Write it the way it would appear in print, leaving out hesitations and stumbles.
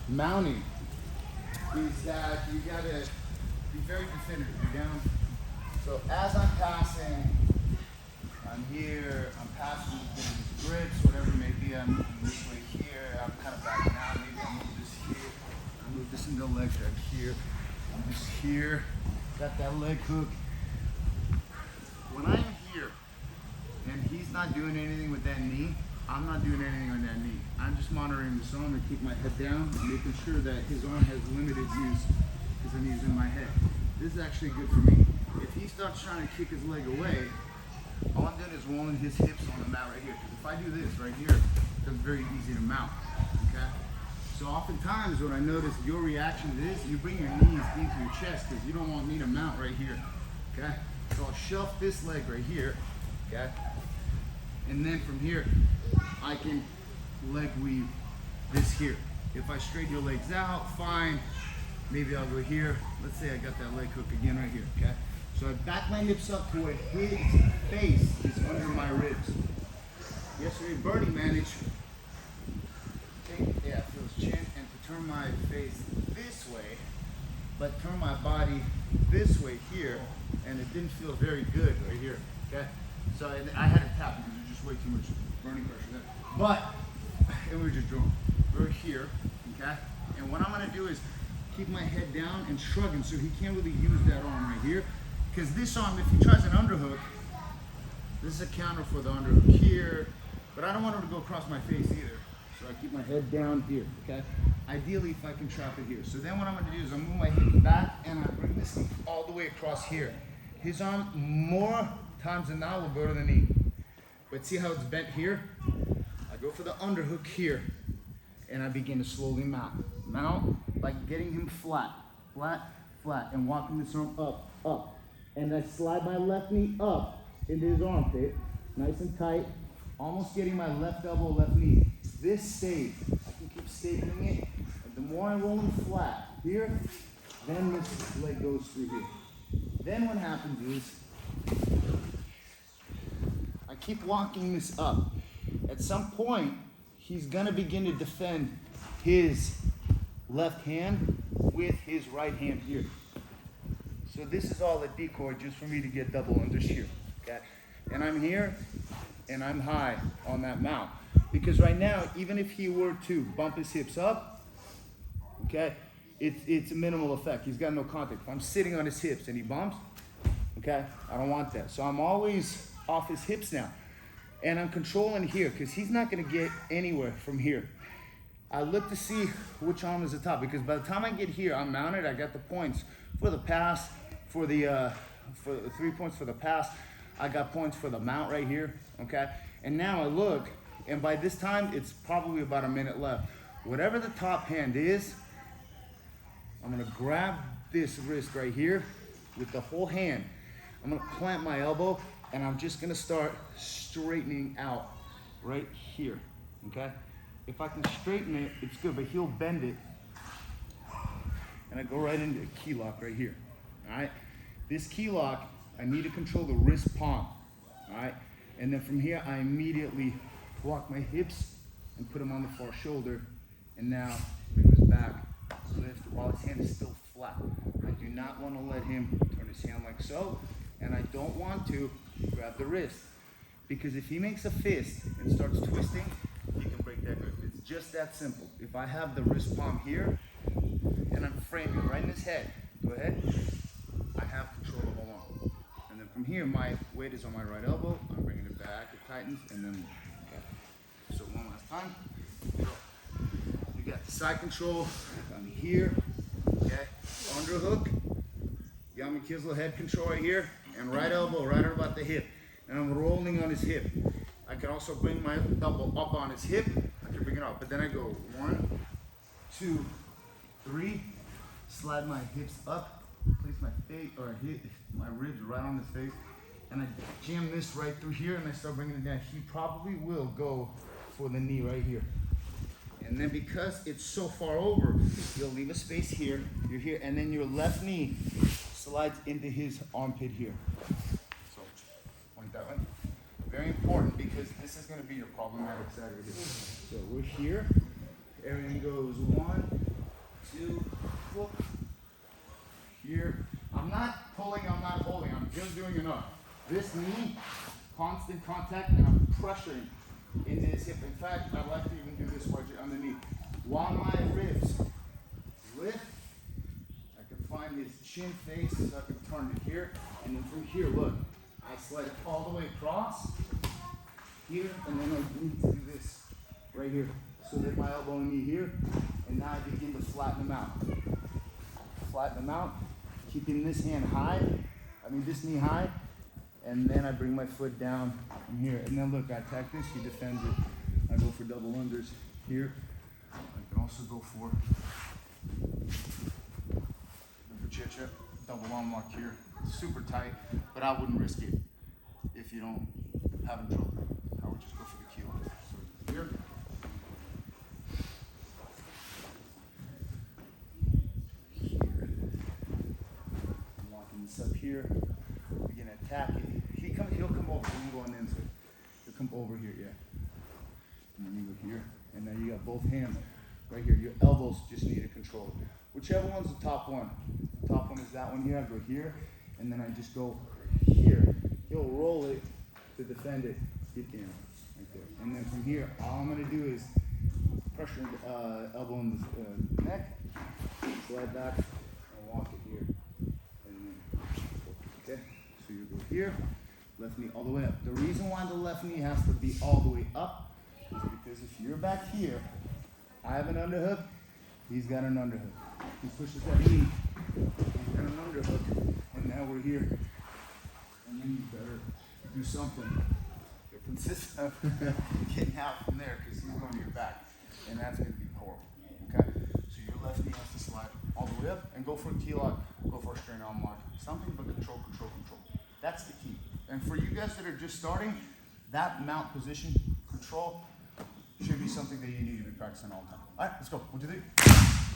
mounting is that you gotta be very definitive. You're down. So as I'm passing, I'm here, I'm passing, getting these grips, whatever it may be. I'm this way here, I'm kind of backing out. Maybe I move this here, I move this into the leg drag here. I'm just here, got that leg hook. When I'm here and he's not doing anything with that knee, I'm not doing anything on that knee. I'm just monitoring this arm and keep my head down, making sure that his arm has limited use because I'm using my head. This is actually good for me. If he starts trying to kick his leg away, all I'm doing is rolling his hips on the mat right here. Because if I do this right here, it's very easy to mount. Okay? So oftentimes what I notice your reaction to this, you bring your knees into your chest because you don't want me to mount right here. Okay? So I'll shove this leg right here. Okay? And then from here, I can leg weave this here. If I straighten your legs out, fine. Maybe I'll go here. Let's say I got that leg hook again right here, okay? So I back my hips up to where his face is under my ribs. Yesterday, Bernie managed to feel his chin and to turn my face this way, but turn my body this way here, and it didn't feel very good right here, okay? So I had to tap because there's just way too much burning pressure there. But, and we were just drawing. We're here, okay? And what I'm gonna do is keep my head down and shrugging so he can't really use that arm right here. Because this arm, if he tries an underhook, this is a counter for the underhook here, but I don't want him to go across my face either. So I keep my head down here, okay? Ideally, if I can trap it here. So then what I'm gonna do is I move my hips back and I bring this thing all the way across here. His arm, more times than not, will go to the knee. But see how it's bent here? I go for the underhook here, and I begin to slowly mount. Mount, like getting him flat, flat, flat, and walking this arm up, up. And I slide my left knee up into his armpit, nice and tight, almost getting my left elbow, left knee. This stays. I can keep stapling it, and the more I roll him flat here, then this leg goes through here. Then what happens is, I keep walking this up. At some point, he's gonna begin to defend his left hand with his right hand here. So this is all a decoy just for me to get double unders here, okay? And I'm here, and I'm high on that mount. Because right now, even if he were to bump his hips up, okay, it's a minimal effect. He's got no contact. If I'm sitting on his hips and he bumps, okay, I don't want that. So I'm always off his hips now. And I'm controlling here, because he's not gonna get anywhere from here. I look to see which arm is the top, because by the time I get here, I'm mounted, I got the points for the pass, for the 3 points for the pass. I got points for the mount right here, okay? And now I look, and by this time, it's probably about a minute left. Whatever the top hand is, I'm gonna grab this wrist right here with the whole hand. I'm gonna plant my elbow, and I'm just gonna start straightening out right here, okay? If I can straighten it, it's good, but he'll bend it. And I go right into a key lock right here, all right? This key lock, I need to control the wrist palm, all right? And then from here, I immediately walk my hips and put them on the far shoulder. And now, bring this back, lift while his hand is still flat. I do not want to let him turn his hand like so, and I don't want to grab the wrist. Because if he makes a fist and starts twisting, he can break that grip. It's just that simple. If I have the wrist palm here, and I'm framing right in his head, go ahead, I have control of the whole arm. And then from here, my weight is on my right elbow, I'm bringing it back, it tightens, and then, okay. So one last time, go. You got the side control, I'm here, okay, underhook, Yami Kizel head control right here, and right elbow right about the hip. And I'm rolling on his hip. I can also bring my elbow up on his hip, I can bring it up, but then I go 1, 2, 3, slide my hips up, place my face, or hit my ribs right on his face, and I jam this right through here, and I start bringing it down. He probably will go for the knee right here. And then because it's so far over, you'll leave a space here, you're here, and then your left knee slides into his armpit here. So, point that way. Very important, because this is gonna be your problematic side right here. So we're here, everything goes 1, swinging up. This knee, constant contact, and I'm pressuring into his hip. In fact, I like to even do this while you're underneath. While my ribs lift, I can find his chin face, so I can turn it here. And then from here, look, I slide it all the way across here, and then I need to do this right here. So that my elbow and knee here, and now I begin to flatten them out. Flatten them out, keeping this hand high, this knee high, and then I bring my foot down from here. And then look, I attack this, he defends it. I go for double unders here. I can also go for the Pachicha, double arm lock here. Super tight, but I wouldn't risk it if you don't have trouble. I would just go for the key lock. So here. Up here, begin to attack it. He'll come over. I'm going into it. He'll come over here, yeah. And then you go here, and then you got both hands right here. Your elbows just need to control it. Whichever one's the top one. The top one is that one here. I go here, and then I just go here. He'll roll it to defend it. Get in right there. And then from here, all I'm gonna do is pressure elbow in the neck, slide back, and walk it here. Okay, so you go here, left knee all the way up. The reason why the left knee has to be all the way up is because if you're back here, I have an underhook, he's got an underhook. He pushes that knee, he's got an underhook, and now we're here. And then you better do something that consists of getting out from there because he's going to your back, and that's going to be horrible. Okay, so your left knee has to slide all the way up and go for a key lock, go for a straight arm lock. Something but control, control, control. That's the key. And for you guys that are just starting, that mount position control should be something that you need to be practicing all the time. All right, let's go. 1, 2, 3.